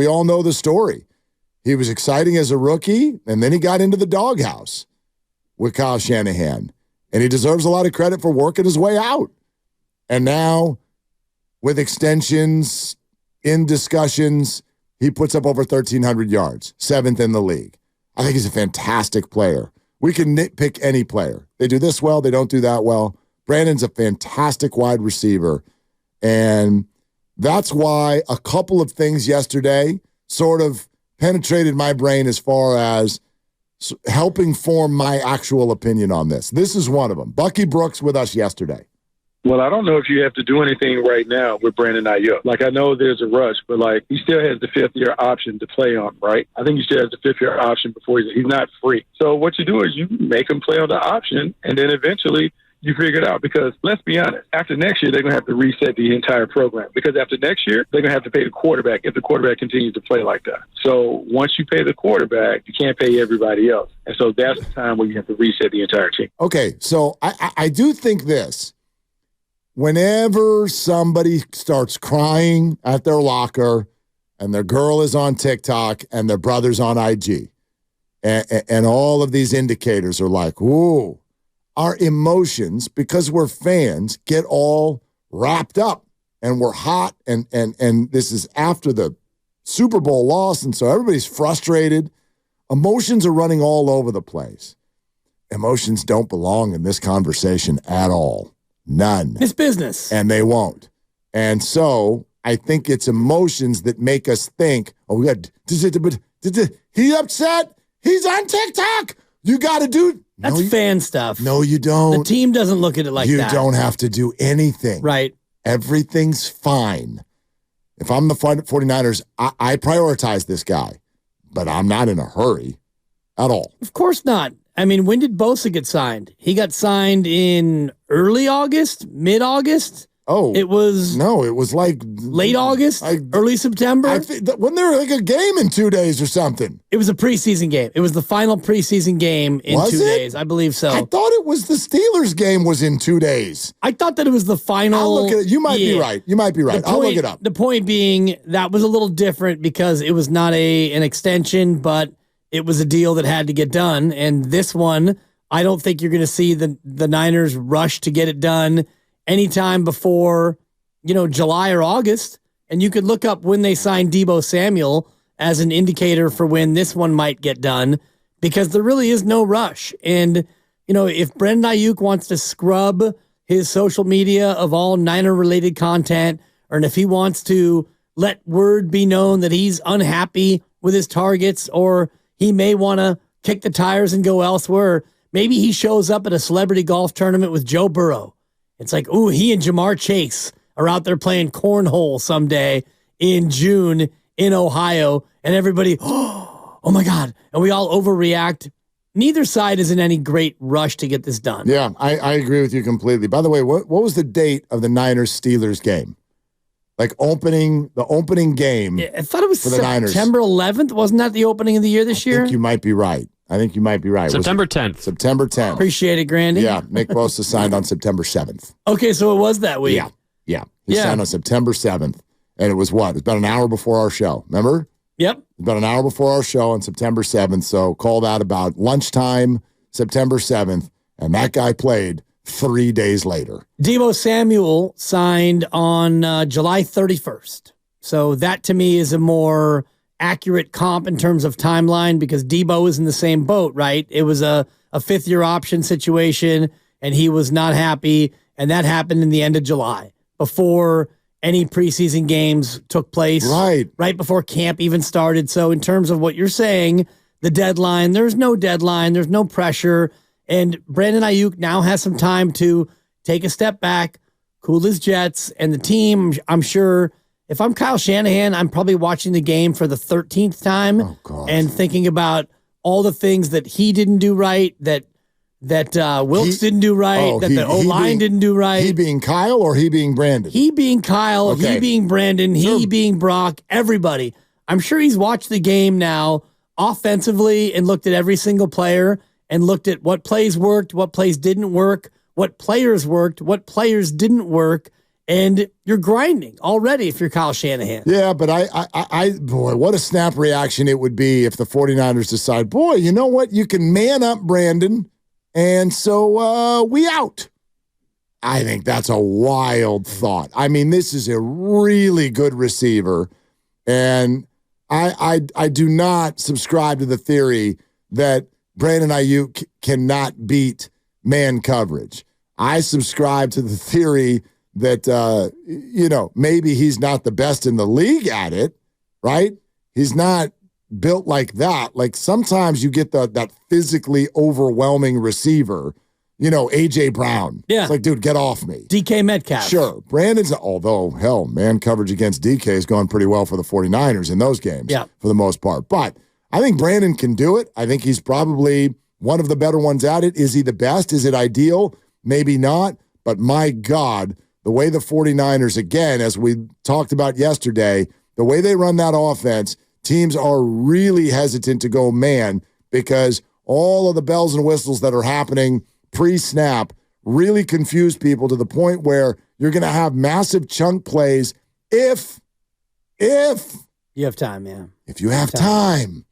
We all know the story. He was exciting as a rookie, and then he got into the doghouse with Kyle Shanahan. And he deserves a lot of credit for working his way out. And now, with extensions, in discussions, he puts up over 1,300 yards, 7th in the league. I think he's a fantastic player. We can nitpick any player. They do this well, they don't do that well. Brandon's a fantastic wide receiver. And that's why a couple of things yesterday sort of penetrated my brain as far as helping form my actual opinion on this. This is one of them. Bucky Brooks with us yesterday. Well, I don't know if you have to do anything right now with Brandon Aiyuk. Like, I know there's a rush, but, like, he still has the fifth-year option to play on, right? I think he still has the fifth-year option before he's not free. So what you do is you make him play on the option, and then eventually you figure it out. Because let's be honest, after next year, they're going to have to reset the entire program. Because after next year, they're going to have to pay the quarterback if the quarterback continues to play like that. So once you pay the quarterback, you can't pay everybody else. And so that's the time where you have to reset the entire team. Okay, so I do think this. Whenever somebody starts crying at their locker and their girl is on TikTok and their brother's on IG, and all of these indicators are like, ooh, our emotions, because we're fans, get all wrapped up and we're hot, and this is after the Super Bowl loss, and so everybody's frustrated. Emotions are running all over the place. Emotions don't belong in this conversation at all. None. It's business. And they won't. And so I think it's emotions that make us think, oh, we got, he upset? He's on TikTok. You got to do. That's fan stuff. No, you don't. The team doesn't look at it like that. You don't have to do anything. Right. Everything's fine. If I'm the 49ers, I prioritize this guy, but I'm not in a hurry at all. Of course not. I mean, when did Bosa get signed? He got signed in early August, mid-August? Oh. It was like late August, early September. Wasn't there like a game in 2 days or something? It was a preseason game. It was the final preseason game in 2 days. I believe so. I thought it was the Steelers game was in 2 days. I thought that it was the final. I'll look at it. You might be right. I'll look it up. The point being, that was a little different because it was not an extension, but it was a deal that had to get done. And this one, I don't think you're going to see the Niners rush to get it done anytime before, July or August. And you could look up when they signed Deebo Samuel as an indicator for when this one might get done, because there really is no rush. And, if Brandon Aiyuk wants to scrub his social media of all Niner-related content, or if he wants to let word be known that he's unhappy with his targets, or he may want to kick the tires and go elsewhere. Maybe he shows up at a celebrity golf tournament with Joe Burrow. It's like, ooh, he and Jamar Chase are out there playing cornhole someday in June in Ohio, and everybody, oh my God, and we all overreact. Neither side is in any great rush to get this done. Yeah, I agree with you completely. By the way, what was the date of the Niners-Steelers game? Like the opening game. Yeah, I thought it was for the Niners. September 11th. Wasn't that the opening of the year this year? I think you might be right. September 10th. September 10th. Appreciate it, Grandy. Yeah, Nick Bosa signed on September 7th. Okay, so it was that week. Yeah. He signed on September 7th. And it was what? It was about an hour before our show. Remember? Yep. About an hour before our show on September 7th. So call that about lunchtime, September 7th. And that guy played 3 days later. Deebo Samuel signed on July 31st. So that to me is a more accurate comp in terms of timeline, because Deebo is in the same boat, right? It was a fifth-year option situation, and he was not happy, and that happened in the end of July, before any preseason games took place. Right before camp even started. So in terms of what you're saying, the deadline, there's no deadline, there's no pressure. And Brandon Aiyuk now has some time to take a step back, cool his jets, and the team, I'm sure, if I'm Kyle Shanahan, I'm probably watching the game for the 13th time and thinking about all the things that he didn't do right, that Wilkes didn't do right, that the O-line didn't do right. He being Kyle or he being Brandon? He being Kyle, he being Brandon, he being Brock, everybody. I'm sure he's watched the game now offensively and looked at every single player and looked at what plays worked, what plays didn't work, what players worked, what players didn't work, and you're grinding already if you're Kyle Shanahan. Yeah, but boy, what a snap reaction it would be if the 49ers decide, boy, you know what? You can man up Brandon, and so we out. I think that's a wild thought. I mean, this is a really good receiver, and I do not subscribe to the theory that Brandon Ayuk cannot beat man coverage. I subscribe to the theory that, maybe he's not the best in the league at it, right? He's not built like that. Like sometimes you get that physically overwhelming receiver, A.J. Brown. Yeah. It's like, dude, get off me. DK Metcalf. Sure. Brandon's, although, hell, man coverage against DK is going pretty well for the 49ers in those games for the most part. But I think Brandon can do it. I think he's probably one of the better ones at it. Is he the best? Is it ideal? Maybe not. But my God, the way the 49ers, again, as we talked about yesterday, the way they run that offense, teams are really hesitant to go man because all of the bells and whistles that are happening pre-snap really confuse people to the point where you're going to have massive chunk plays if you have time, man. If you have time.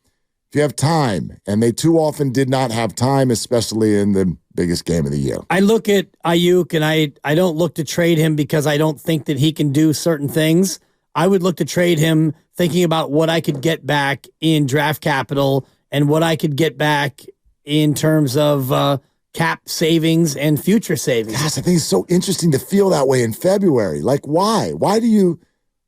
If you have time. And they too often did not have time, especially in the biggest game of the year. I look at Ayuk, and I don't look to trade him because I don't think that he can do certain things. I would look to trade him thinking about what I could get back in draft capital and what I could get back in terms of cap savings and future savings. Gosh, I think it's so interesting to feel that way in February. Like, why? Why do you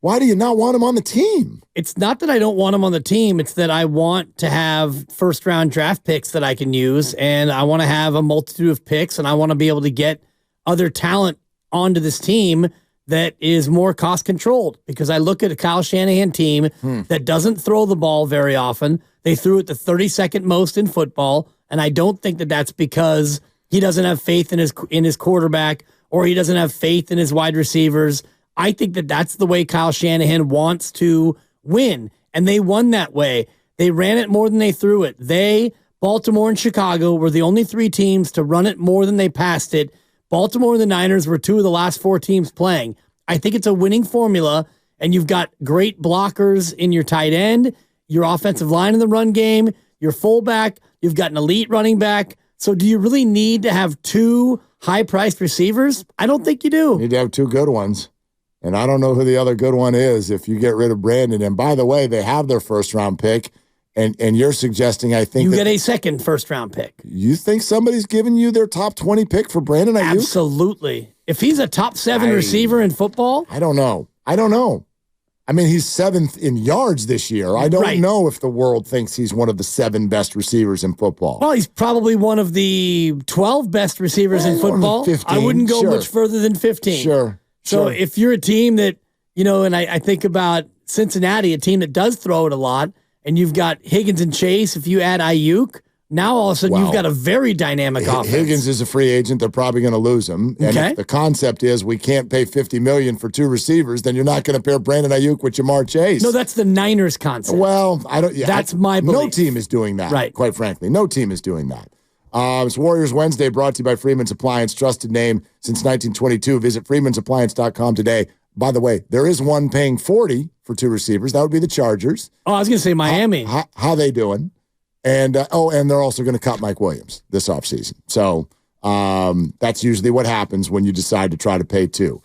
not want him on the team? It's not that I don't want him on the team. It's that I want to have first-round draft picks that I can use, and I want to have a multitude of picks, and I want to be able to get other talent onto this team that is more cost-controlled, because I look at a Kyle Shanahan team that doesn't throw the ball very often. They threw it the 32nd most in football, and I don't think that that's because he doesn't have faith in his quarterback or he doesn't have faith in his wide receivers. I think that that's the way Kyle Shanahan wants to win, and they won that way. They ran it more than they threw it. Baltimore and Chicago were the only three teams to run it more than they passed it. Baltimore and the Niners were two of the last four teams playing. I think it's a winning formula, and you've got great blockers in your tight end, your offensive line in the run game, your fullback, you've got an elite running back. So do you really need to have two high-priced receivers? I don't think you do. You need to have two good ones. And I don't know who the other good one is if you get rid of Brandon. And by the way, they have their first-round pick, and you're suggesting, I think, you get a second first-round pick. You think somebody's giving you their top 20 pick for Brandon Ayuk? Absolutely. If he's a top 7 receiver in football? I don't know. I mean, he's 7th in yards this year. I don't know if the world thinks he's one of the 7 best receivers in football. Well, he's probably one of the 12 best receivers in football. 15, I wouldn't go much further than 15. Sure. So if you're a team that, and I think about Cincinnati, a team that does throw it a lot, and you've got Higgins and Chase, if you add Ayuk, now all of a sudden you've got a very dynamic offense. Higgins is a free agent. They're probably going to lose him. And if the concept is we can't pay $50 million for 2 receivers, then you're not going to pair Brandon Ayuk with Jamar Chase. No, that's the Niners concept. Well, I don't. Yeah, that's my belief. No team is doing that. Right. Quite frankly, no team is doing that. It's Warriors Wednesday, brought to you by Freeman's Appliance, trusted name since 1922. Visit freemansappliance.com today. By the way, there is one paying $40 for 2 receivers. That would be the Chargers. Oh, I was going to say Miami. How they doing? And and they're also going to cut Mike Williams this offseason. So that's usually what happens when you decide to try to pay 2.